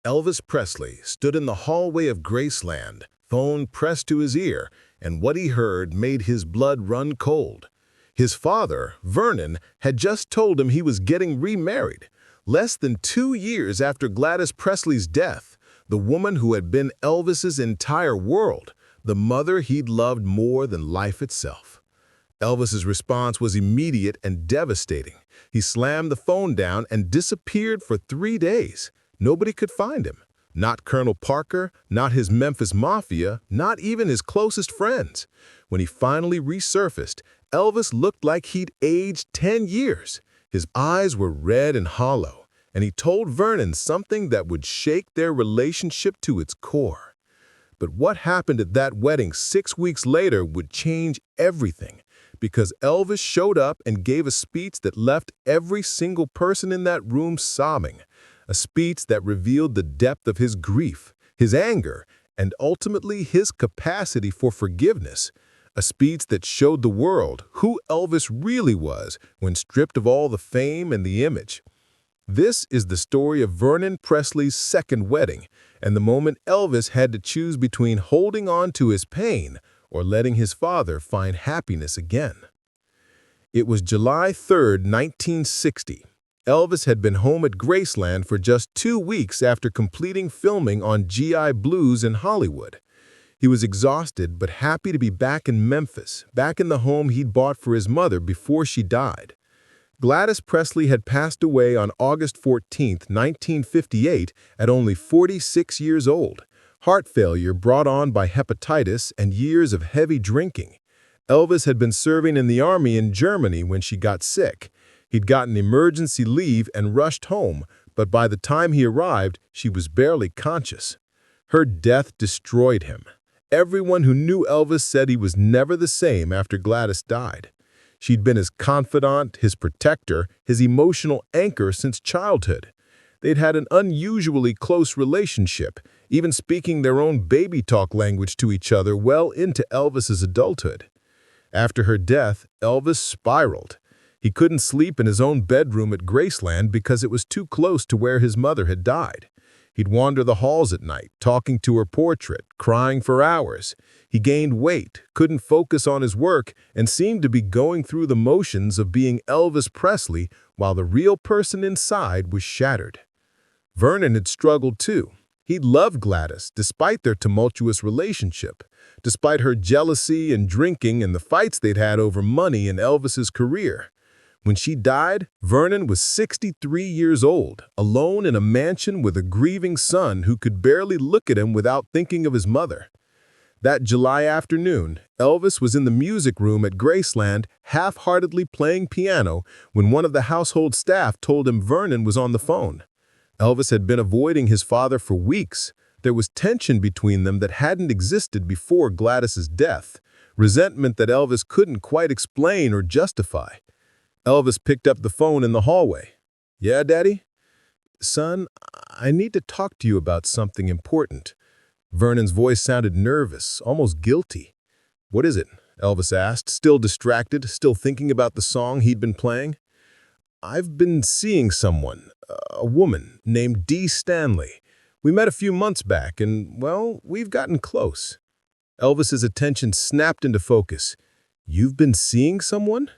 Elvis Presley stood in the hallway of Graceland, phone pressed to his ear, and what he heard made his blood run cold. His father, Vernon, had just told him he was getting remarried. Less than 2 years after Gladys Presley's death, the woman who had been Elvis's entire world, the mother he'd loved more than life itself. Elvis's response was immediate and devastating. He slammed the phone down and disappeared for 3 days. Nobody could find him. Not Colonel Parker, not his Memphis Mafia, not even his closest friends. When he finally resurfaced, Elvis looked like he'd aged 10 years. His eyes were red and hollow, and he told Vernon something that would shake their relationship to its core. But what happened at that wedding 6 weeks later would change everything, because Elvis showed up and gave a speech that left every single person in that room sobbing. A speech that revealed the depth of his grief, his anger, and ultimately his capacity for forgiveness. A speech that showed the world who Elvis really was when stripped of all the fame and the image. This is the story of Vernon Presley's second wedding, and the moment Elvis had to choose between holding on to his pain or letting his father find happiness again. It was July 3, 1960. Elvis had been home at Graceland for just 2 weeks after completing filming on GI Blues in Hollywood. He was exhausted but happy to be back in Memphis, back in the home he'd bought for his mother before she died. Gladys Presley had passed away on August 14, 1958, at only 46 years old. Heart failure brought on by hepatitis and years of heavy drinking. Elvis had been serving in the army in Germany when she got sick. He'd gotten emergency leave and rushed home, but by the time he arrived, she was barely conscious. Her death destroyed him. Everyone who knew Elvis said he was never the same after Gladys died. She'd been his confidant, his protector, his emotional anchor since childhood. They'd had an unusually close relationship, even speaking their own baby talk language to each other well into Elvis's adulthood. After her death, Elvis spiraled. He couldn't sleep in his own bedroom at Graceland because it was too close to where his mother had died. He'd wander the halls at night, talking to her portrait, crying for hours. He gained weight, couldn't focus on his work, and seemed to be going through the motions of being Elvis Presley while the real person inside was shattered. Vernon had struggled too. He'd loved Gladys despite their tumultuous relationship, despite her jealousy and drinking and the fights they'd had over money in Elvis's career. When she died, Vernon was 63 years old, alone in a mansion with a grieving son who could barely look at him without thinking of his mother. That July afternoon, Elvis was in the music room at Graceland, half-heartedly playing piano when one of the household staff told him Vernon was on the phone. Elvis had been avoiding his father for weeks. There was tension between them that hadn't existed before Gladys's death, resentment that Elvis couldn't quite explain or justify. Elvis picked up the phone in the hallway. "Yeah, Daddy?" "Son, I need to talk to you about something important." Vernon's voice sounded nervous, almost guilty. "What is it?" Elvis asked, still distracted, still thinking about the song he'd been playing. "I've been seeing someone, a woman, named Dee Stanley. We met a few months back, and, well, we've gotten close." Elvis's attention snapped into focus. "You've been seeing someone?"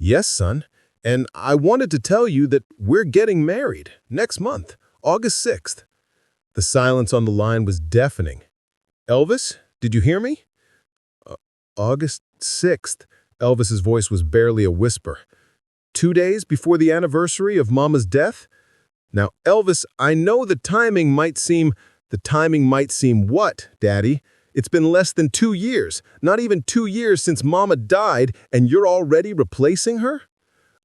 "Yes, son, and I wanted to tell you that we're getting married next month, August 6th. The silence on the line was deafening. "Elvis, did you hear me?" "August 6th, Elvis's voice was barely a whisper. 2 days before the anniversary of Mama's death? Now, Elvis, I know the timing might seem what, Daddy? It's been less than 2 years, not even 2 years since Mama died, and you're already replacing her?"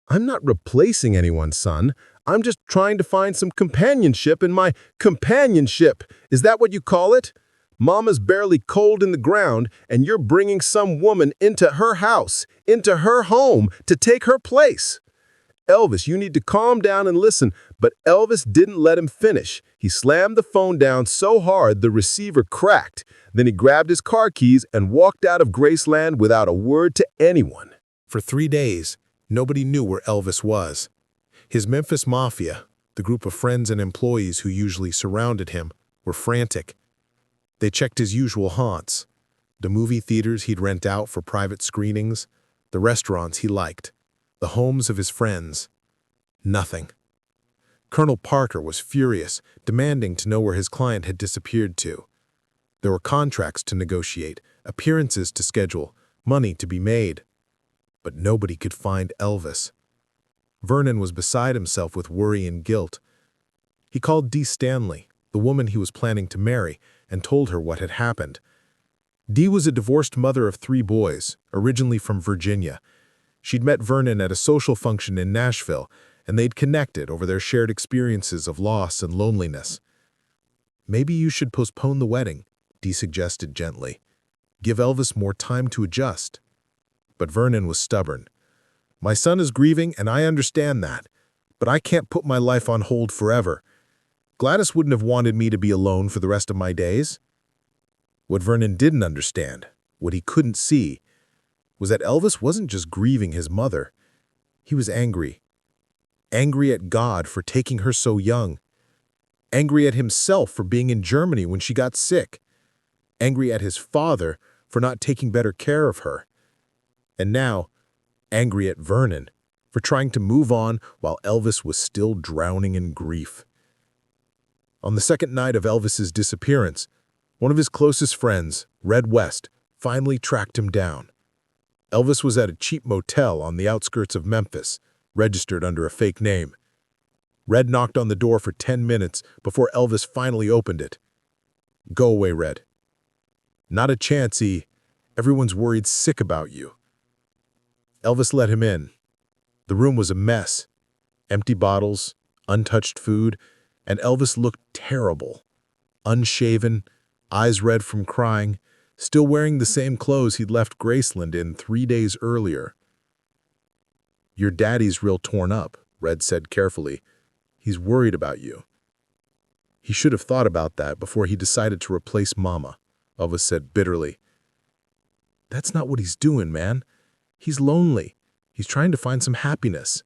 "I'm not replacing anyone, son. I'm just trying to find some companionship in my companionship. Is that what you call it? Mama's barely cold in the ground, and you're bringing some woman into her house, into her home, to take her place." "Elvis, you need to calm down and listen." But Elvis didn't let him finish. He slammed the phone down so hard the receiver cracked. Then he grabbed his car keys and walked out of Graceland without a word to anyone. For 3 days, nobody knew where Elvis was. His Memphis Mafia, The group of friends and employees who usually surrounded him were frantic. They checked his usual haunts, the movie theaters he'd rent out for private screenings, the restaurants he liked, the homes of his friends. Nothing. Colonel Parker was furious, demanding to know where his client had disappeared to. There were contracts to negotiate, appearances to schedule, money to be made. But nobody could find Elvis. Vernon was beside himself with worry and guilt. He called Dee Stanley, the woman he was planning to marry, and told her what had happened. Dee was a divorced mother of 3 boys, originally from Virginia. She'd met Vernon at a social function in Nashville, and they'd connected over their shared experiences of loss and loneliness. "Maybe you should postpone the wedding," Dee suggested gently. "Give Elvis more time to adjust." But Vernon was stubborn. "My son is grieving, and I understand that, but I can't put my life on hold forever. Gladys wouldn't have wanted me to be alone for the rest of my days." What Vernon didn't understand, what he couldn't see, was that Elvis wasn't just grieving his mother. He was angry. Angry at God for taking her so young. Angry at himself for being in Germany when she got sick. Angry at his father for not taking better care of her. And now, angry at Vernon for trying to move on while Elvis was still drowning in grief. On the second night of Elvis's disappearance, one of his closest friends, Red West, finally tracked him down. Elvis was at a cheap motel on the outskirts of Memphis, registered under a fake name. Red knocked on the door for 10 minutes before Elvis finally opened it. "Go away, Red." "Not a chance, E. Everyone's worried sick about you." Elvis let him in. The room was a mess. Empty bottles, untouched food, and Elvis looked terrible. Unshaven, eyes red from crying, still wearing the same clothes he'd left Graceland in 3 days earlier. "Your daddy's real torn up," Red said carefully. "He's worried about you." "He should have thought about that before he decided to replace Mama," Elvis said bitterly. "That's not what he's doing, man. He's lonely. He's trying to find some happiness."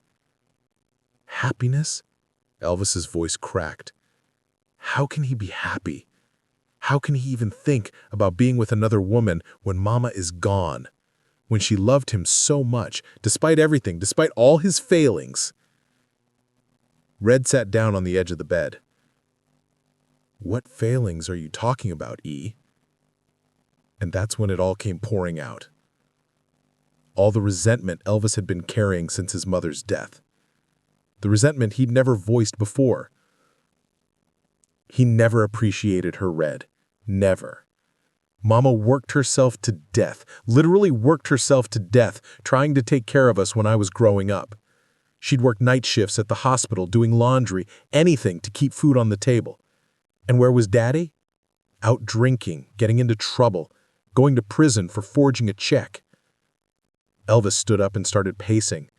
"Happiness?" Elvis's voice cracked. "How can he be happy? How can he even think about being with another woman when Mama is gone? When she loved him so much, despite everything, despite all his failings?" Red sat down on the edge of the bed. "What failings are you talking about, E?" And that's when it all came pouring out. All the resentment Elvis had been carrying since his mother's death. The resentment he'd never voiced before. He never appreciated her, Red. Never. Mama worked herself to death, literally worked herself to death, trying to take care of us when I was growing up. She'd work night shifts at the hospital, doing laundry, anything to keep food on the table. And where was Daddy? Out drinking, getting into trouble, going to prison for forging a check. Elvis stood up and started pacing.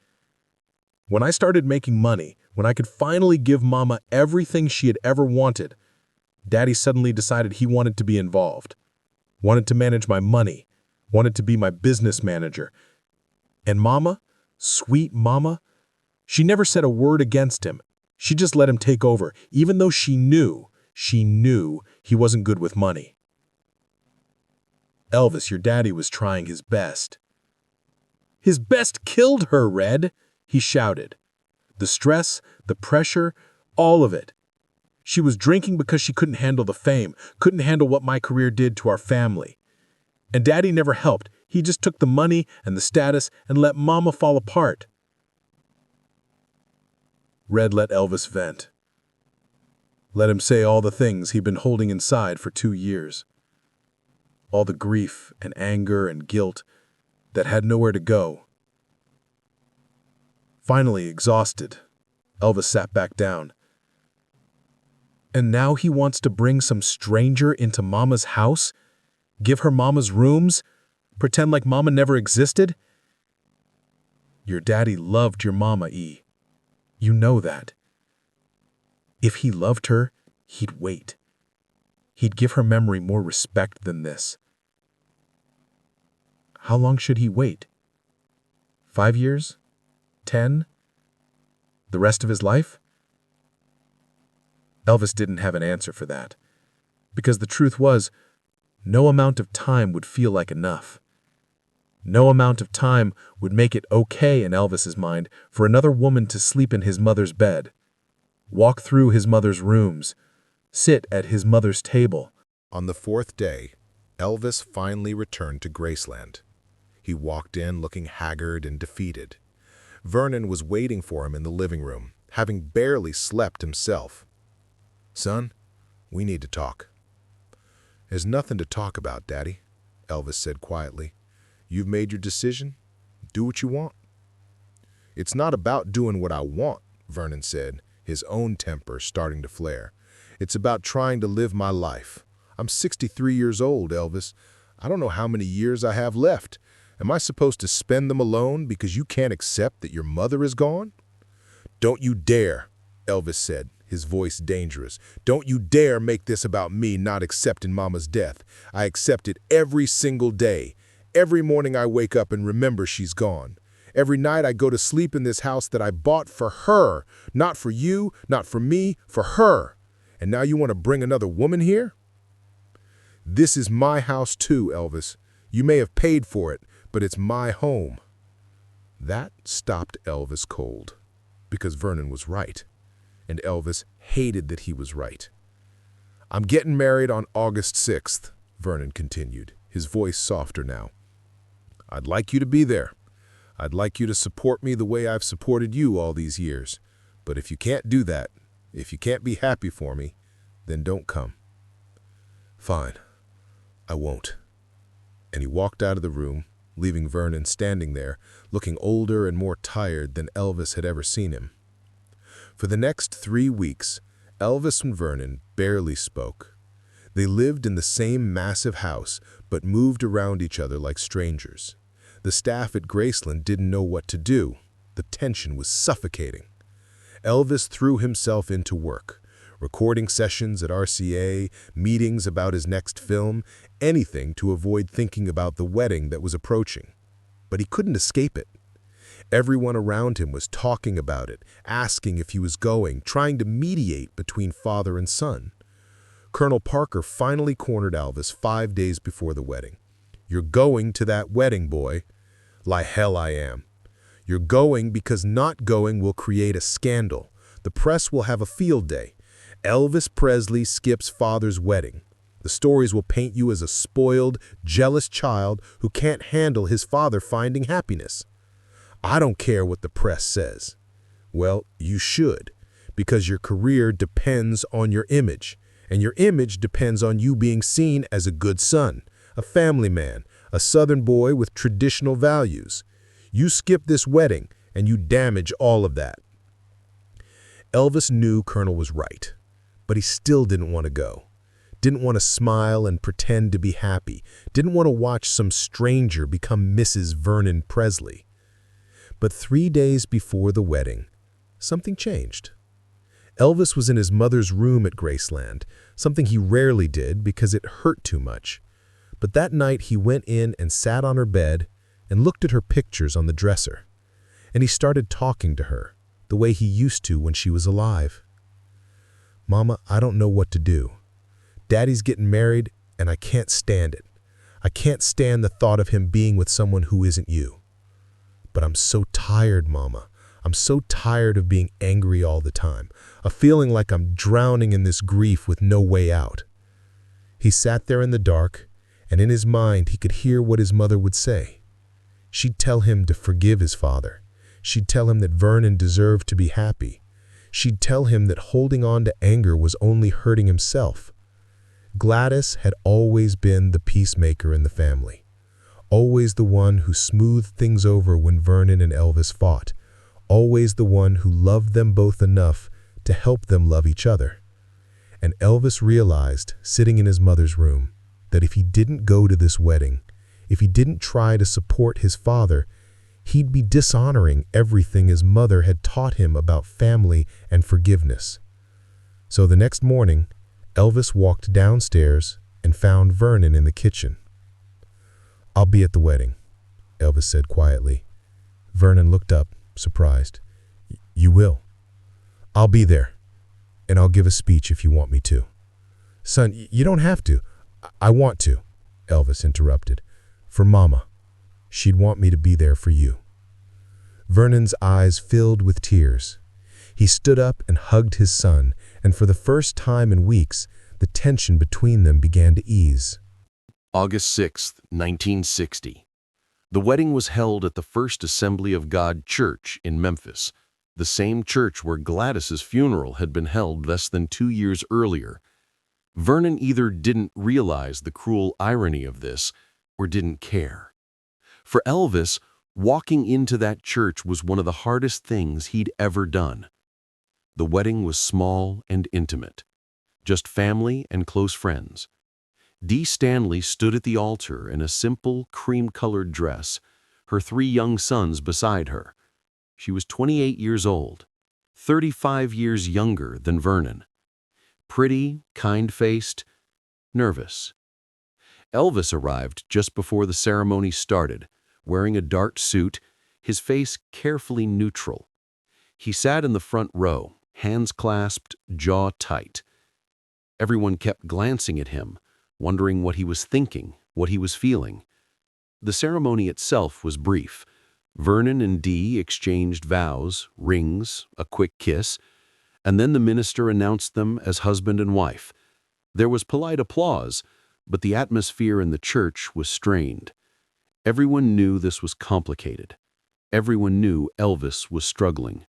"When I started making money, when I could finally give Mama everything she had ever wanted, Daddy suddenly decided he wanted to be involved, wanted to manage my money, wanted to be my business manager. And Mama, sweet Mama, she never said a word against him. She just let him take over, even though she knew he wasn't good with money." "Elvis, your daddy was trying his best." "His best killed her, Red," he shouted. "The stress, the pressure, all of it. She was drinking because she couldn't handle the fame, couldn't handle what my career did to our family. And Daddy never helped. He just took the money and the status and let Mama fall apart." Red let Elvis vent. Let him say all the things he'd been holding inside for 2 years. All the grief and anger and guilt that had nowhere to go. Finally exhausted, Elvis sat back down. "And now he wants to bring some stranger into Mama's house? Give her Mama's rooms? Pretend like Mama never existed?" "Your daddy loved your Mama, E. You know that. If he loved her, he'd wait. He'd give her memory more respect than this." "How long should he wait? 5 years? 10? The rest of his life?" Elvis didn't have an answer for that, because the truth was, no amount of time would feel like enough. No amount of time would make it okay in Elvis's mind for another woman to sleep in his mother's bed, walk through his mother's rooms, sit at his mother's table. On the fourth day, Elvis finally returned to Graceland. He walked in looking haggard and defeated. Vernon was waiting for him in the living room, having barely slept himself. "Son, we need to talk." "There's nothing to talk about, Daddy," Elvis said quietly. "You've made your decision. Do what you want." "It's not about doing what I want," Vernon said, his own temper starting to flare. "It's about trying to live my life. I'm 63 years old, Elvis. I don't know how many years I have left. Am I supposed to spend them alone because you can't accept that your mother is gone?" "Don't you dare," Elvis said, his voice dangerous. "Don't you dare make this about me not accepting Mama's death. I accept it every single day. Every morning I wake up and remember she's gone. Every night I go to sleep in this house that I bought for her. Not for you, not for me, for her. And now you want to bring another woman here?" "This is my house too, Elvis. You may have paid for it, but it's my home." That stopped Elvis cold, because Vernon was right, and Elvis hated that he was right. "I'm getting married on August 6th, Vernon continued, his voice softer now. "I'd like you to be there. I'd like you to support me the way I've supported you all these years. But if you can't do that, if you can't be happy for me, then don't come." "Fine, I won't." And he walked out of the room, leaving Vernon standing there, looking older and more tired than Elvis had ever seen him. For the next 3 weeks, Elvis and Vernon barely spoke. They lived in the same massive house, but moved around each other like strangers. The staff at Graceland didn't know what to do. The tension was suffocating. Elvis threw himself into work, recording sessions at RCA, meetings about his next film, anything to avoid thinking about the wedding that was approaching. But he couldn't escape it. Everyone around him was talking about it, asking if he was going, trying to mediate between father and son. Colonel Parker finally cornered Elvis 5 days before the wedding. "You're going to that wedding, boy." "Like hell I am." "You're going because not going will create a scandal. The press will have a field day. Elvis Presley skips father's wedding. The stories will paint you as a spoiled, jealous child who can't handle his father finding happiness." "I don't care what the press says." "Well, you should, because your career depends on your image, and your image depends on you being seen as a good son, a family man, a Southern boy with traditional values. You skip this wedding, and you damage all of that." Elvis knew Colonel was right, but he still didn't want to go. Didn't want to smile and pretend to be happy. Didn't want to watch some stranger become Mrs. Vernon Presley. But 3 days before the wedding, something changed. Elvis was in his mother's room at Graceland, something he rarely did because it hurt too much. But that night he went in and sat on her bed and looked at her pictures on the dresser. And he started talking to her, the way he used to when she was alive. "Mama, I don't know what to do. Daddy's getting married, and I can't stand it. I can't stand the thought of him being with someone who isn't you. But I'm so tired, Mama. I'm so tired of being angry all the time, of feeling like I'm drowning in this grief with no way out." He sat there in the dark, and in his mind he could hear what his mother would say. She'd tell him to forgive his father. She'd tell him that Vernon deserved to be happy. She'd tell him that holding on to anger was only hurting himself. Gladys had always been the peacemaker in the family, always the one who smoothed things over when Vernon and Elvis fought, always the one who loved them both enough to help them love each other. And Elvis realized, sitting in his mother's room, that if he didn't go to this wedding, if he didn't try to support his father, he'd be dishonoring everything his mother had taught him about family and forgiveness. So the next morning, Elvis walked downstairs and found Vernon in the kitchen. "I'll be at the wedding," Elvis said quietly. Vernon looked up, surprised. "You will?" "I'll be there." and I'll give a speech if you want me to." "Son, you don't have to. I want to," Elvis interrupted. "For Mama. She'd want me to be there for you." Vernon's eyes filled with tears. He stood up and hugged his son, and for the first time in weeks, the tension between them began to ease. August 6, 1960. The wedding was held at the First Assembly of God Church in Memphis, the same church where Gladys's funeral had been held less than 2 years earlier. Vernon either didn't realize the cruel irony of this or didn't care. For Elvis, walking into that church was one of the hardest things he'd ever done. The wedding was small and intimate, just family and close friends. Dee Stanley stood at the altar in a simple cream-colored dress, her 3 young sons beside her. She was 28 years old, 35 years younger than Vernon. Pretty, kind-faced, nervous. Elvis arrived just before the ceremony started, wearing a dark suit, his face carefully neutral. He sat in the front row, hands clasped, jaw tight. Everyone kept glancing at him, wondering what he was thinking, what he was feeling. The ceremony itself was brief. Vernon and Dee exchanged vows, rings, a quick kiss, and then the minister announced them as husband and wife. There was polite applause, but the atmosphere in the church was strained. Everyone knew this was complicated. Everyone knew Elvis was struggling.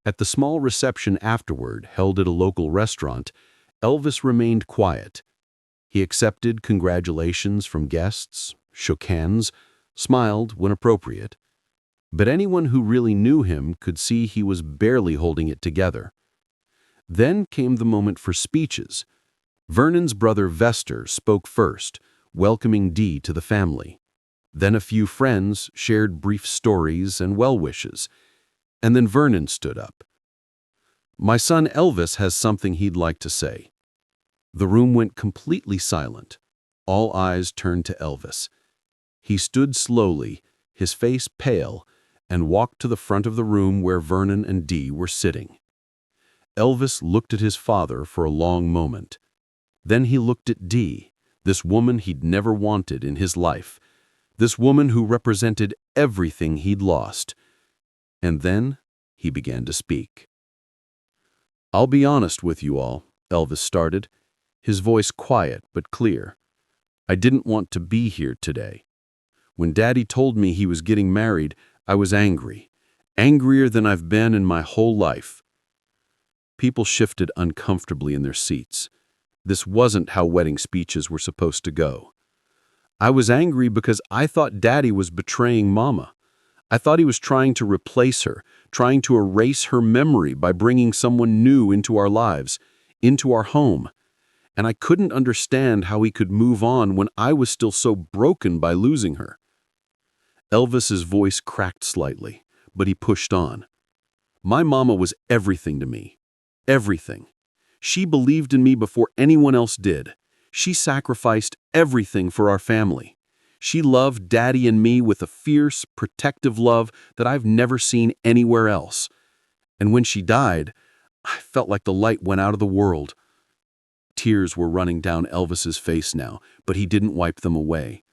At the small reception afterward, held at a local restaurant, Elvis remained quiet. He accepted congratulations from guests, shook hands, smiled when appropriate. But anyone who really knew him could see he was barely holding it together. Then came the moment for speeches. Vernon's brother Vester spoke first, welcoming Dee to the family. Then a few friends shared brief stories and well-wishes. And then Vernon stood up. "My son Elvis has something he'd like to say." The room went completely silent. All eyes turned to Elvis. He stood slowly, his face pale, and walked to the front of the room where Vernon and Dee were sitting. Elvis looked at his father for a long moment. Then he looked at Dee, this woman he'd never wanted in his life, this woman who represented everything he'd lost. And then he began to speak. "I'll be honest with you all," Elvis started, his voice quiet but clear. "I didn't want to be here today. When Daddy told me he was getting married, I was angry, angrier than I've been in my whole life." People shifted uncomfortably in their seats. This wasn't how wedding speeches were supposed to go. "I was angry because I thought Daddy was betraying Mama. I thought he was trying to replace her, trying to erase her memory by bringing someone new into our lives, into our home. And I couldn't understand how he could move on when I was still so broken by losing her." Elvis's voice cracked slightly, but he pushed on. "My mama was everything to me. Everything. She believed in me before anyone else did. She sacrificed everything for our family. She loved Daddy and me with a fierce, protective love that I've never seen anywhere else. And when she died, I felt like the light went out of the world." Tears were running down Elvis's face now, but he didn't wipe them away.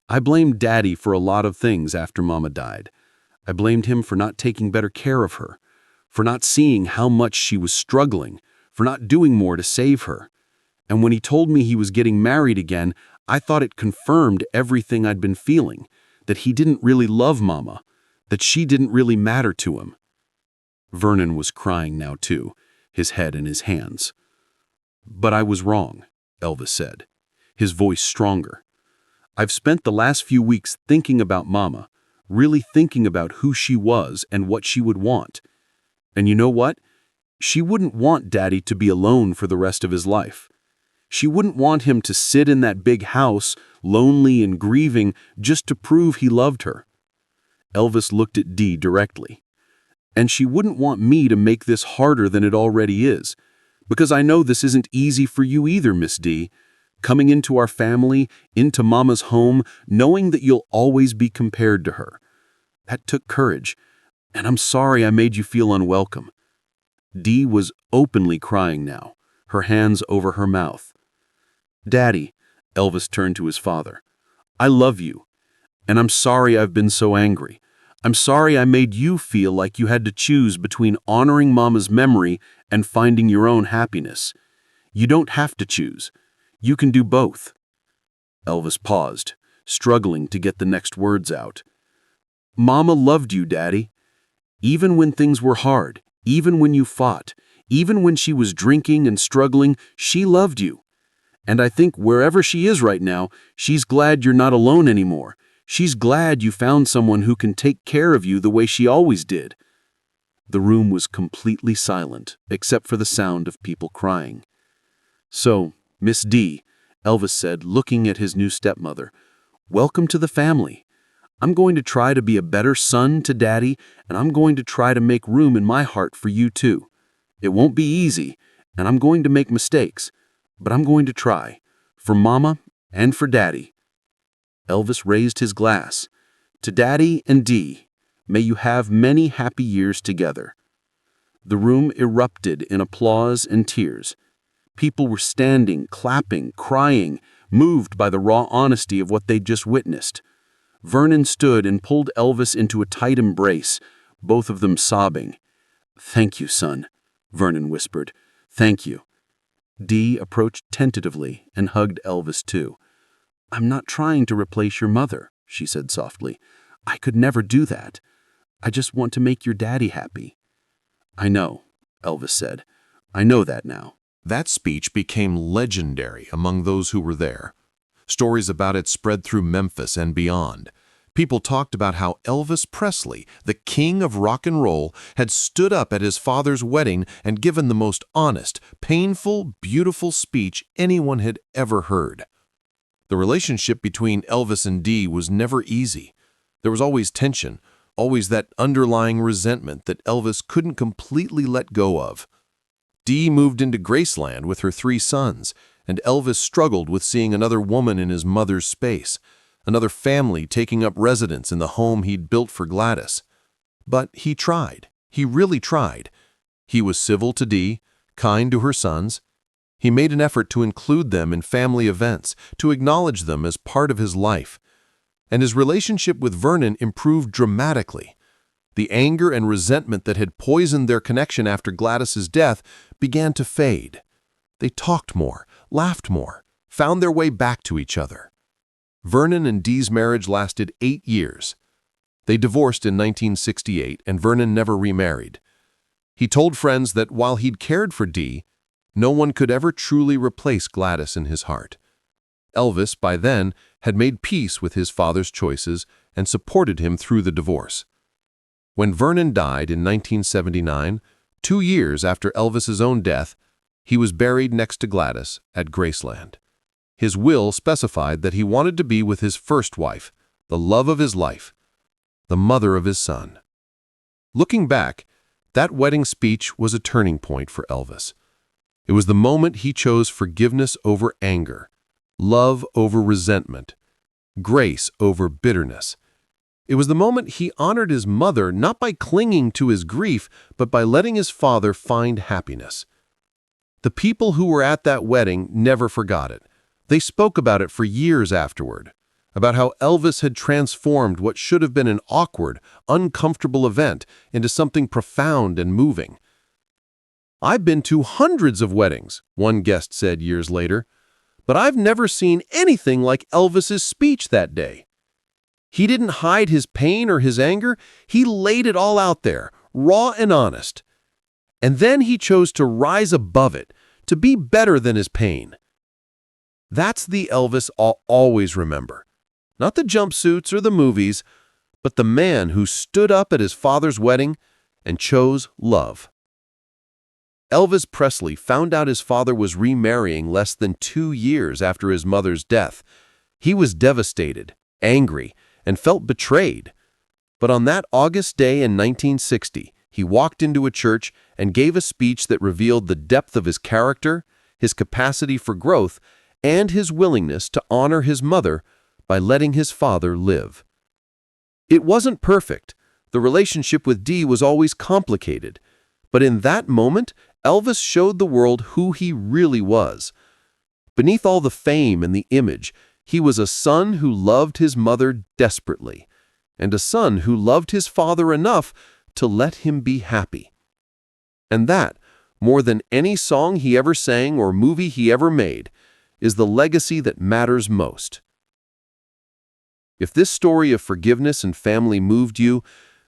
"I blamed Daddy for a lot of things after Mama died. I blamed him for not taking better care of her, for not seeing how much she was struggling, for not doing more to save her. And when he told me he was getting married again, I thought it confirmed everything I'd been feeling, that he didn't really love Mama, that she didn't really matter to him." Vernon was crying now too, his head in his hands. "But I was wrong," Elvis said, his voice stronger. "I've spent the last few weeks thinking about Mama, really thinking about who she was and what she would want. And you know what? She wouldn't want Daddy to be alone for the rest of his life. She wouldn't want him to sit in that big house, lonely and grieving, just to prove he loved her." Elvis looked at Dee directly. "And she wouldn't want me to make this harder than it already is. Because I know this isn't easy for you either, Miss Dee. Coming into our family, into Mama's home, knowing that you'll always be compared to her. That took courage, and I'm sorry I made you feel unwelcome. Dee was openly crying now, her hands over her mouth. "Daddy," Elvis turned to his father, "I love you, and I'm sorry I've been so angry. I'm sorry I made you feel like you had to choose between honoring Mama's memory and finding your own happiness. You don't have to choose. You can do both." Elvis paused, struggling to get the next words out. "Mama loved you, Daddy. Even when things were hard, even when you fought, even when she was drinking and struggling, she loved you. And I think wherever she is right now, she's glad you're not alone anymore. She's glad you found someone who can take care of you the way she always did." The room was completely silent, except for the sound of people crying. "So, Miss D," Elvis said, looking at his new stepmother, "welcome to the family. I'm going to try to be a better son to Daddy, and I'm going to try to make room in my heart for you too. It won't be easy, and I'm going to make mistakes, but I'm going to try, for Mama and for Daddy." Elvis raised his glass. "To Daddy and Dee, may you have many happy years together." The room erupted in applause and tears. People were standing, clapping, crying, moved by the raw honesty of what they'd just witnessed. Vernon stood and pulled Elvis into a tight embrace, both of them sobbing. "Thank you, son," Vernon whispered. "Thank you." Dee approached tentatively and hugged Elvis too. "I'm not trying to replace your mother," she said softly. "I could never do that. I just want to make your daddy happy." "I know," Elvis said. "I know that now." That speech became legendary among those who were there. Stories about it spread through Memphis and beyond. People talked about how Elvis Presley, the king of rock and roll, had stood up at his father's wedding and given the most honest, painful, beautiful speech anyone had ever heard. The relationship between Elvis and Dee was never easy. There was always tension, always that underlying resentment that Elvis couldn't completely let go of. Dee moved into Graceland with her 3 sons, and Elvis struggled with seeing another woman in his mother's space, another family taking up residence in the home he'd built for Gladys. But he tried. He really tried. He was civil to Dee, kind to her sons. He made an effort to include them in family events, to acknowledge them as part of his life. And his relationship with Vernon improved dramatically. The anger and resentment that had poisoned their connection after Gladys's death began to fade. They talked more, laughed more, found their way back to each other. Vernon and Dee's marriage lasted 8 years. They divorced in 1968, and Vernon never remarried. He told friends that while he'd cared for Dee, no one could ever truly replace Gladys in his heart. Elvis, by then, had made peace with his father's choices and supported him through the divorce. When Vernon died in 1979, 2 years after Elvis's own death, he was buried next to Gladys at Graceland. His will specified that he wanted to be with his first wife, the love of his life, the mother of his son. Looking back, that wedding speech was a turning point for Elvis. It was the moment he chose forgiveness over anger, love over resentment, grace over bitterness. It was the moment he honored his mother not by clinging to his grief, but by letting his father find happiness. The people who were at that wedding never forgot it. They spoke about it for years afterward, about how Elvis had transformed what should have been an awkward, uncomfortable event into something profound and moving. "I've been to hundreds of weddings," one guest said years later, "but I've never seen anything like Elvis's speech that day. He didn't hide his pain or his anger. He laid it all out there, raw and honest. And then he chose to rise above it, to be better than his pain." That's the Elvis I'll always remember. Not the jumpsuits or the movies, but the man who stood up at his father's wedding and chose love. Elvis Presley found out his father was remarrying less than 2 years after his mother's death. He was devastated, angry, and felt betrayed. But on that August day in 1960, he walked into a church and gave a speech that revealed the depth of his character, his capacity for growth, and his willingness to honor his mother by letting his father live. It wasn't perfect. The relationship with Dee was always complicated, But in that moment, Elvis showed the world who he really was. Beneath all the fame and the image, he was a son who loved his mother desperately, and a son who loved his father enough to let him be happy. And that, more than any song he ever sang or movie he ever made, is the legacy that matters most. If this story of forgiveness and family moved you,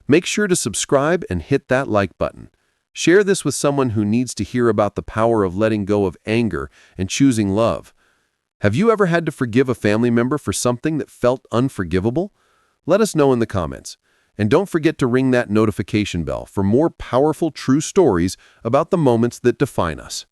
make sure to subscribe and hit that like button. Share this with someone who needs to hear about the power of letting go of anger and choosing love. Have you ever had to forgive a family member for something that felt unforgivable? Let us know in the comments. And don't forget to ring that notification bell for more powerful true stories about the moments that define us.